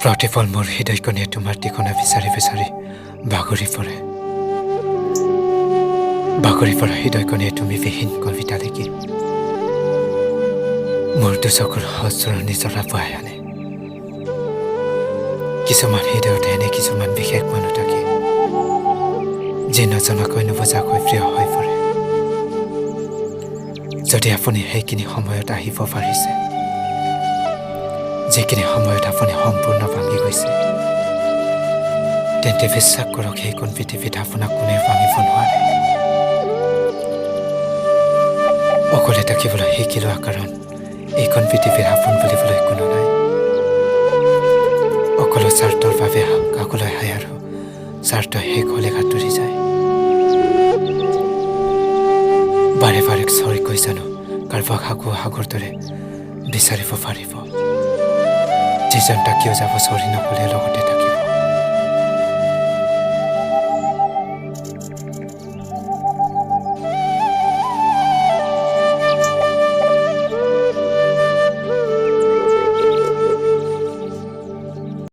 প্ৰতিফল মোৰ হৃদয়কণে তোমাৰ টিকনা বিচাৰি বিচাৰি বাগৰি পৰা হৃদয়কণে তুমি বিহীন কবিতা লিখি মোৰ দুচকুৰ সজৰণি জ্বলা পুৱাই আনে কিছুমান হৃদয়ত এনে কিছুমান বিশেষ মানুহ থাকে যি নজনাকৈ নুবুজাকৈ প্ৰিয় হৈ পৰে যদি আপুনি সেইখিনি সময়ত আহিব পাৰিছে যিখিনি সময়ত আপুনি সম্পূৰ্ণ ভাঙি গৈছে তেন্তে বিশ্বাস কৰক সেইখন পৃথিৱীত আপোনাক কোনেও ভাঙিব নোৱাৰে অকলে থাকিবলৈ শিকি লোৱা কাৰণ এইখন পৃথিৱীৰ আপোন বুলিবলৈ কোনো নাই অকলে স্বাৰ্থৰ বাবে কাকলৈ হায় আৰু স্বাৰ্থ শেষ হ'লে আঁতৰি যায় বাৰে বাৰে চৰি কৈ জানো কাৰোবাক সাগৰ দৰে বিচাৰিব পাৰিব যিজন তাকিও যাব চৰি নকলে লগতে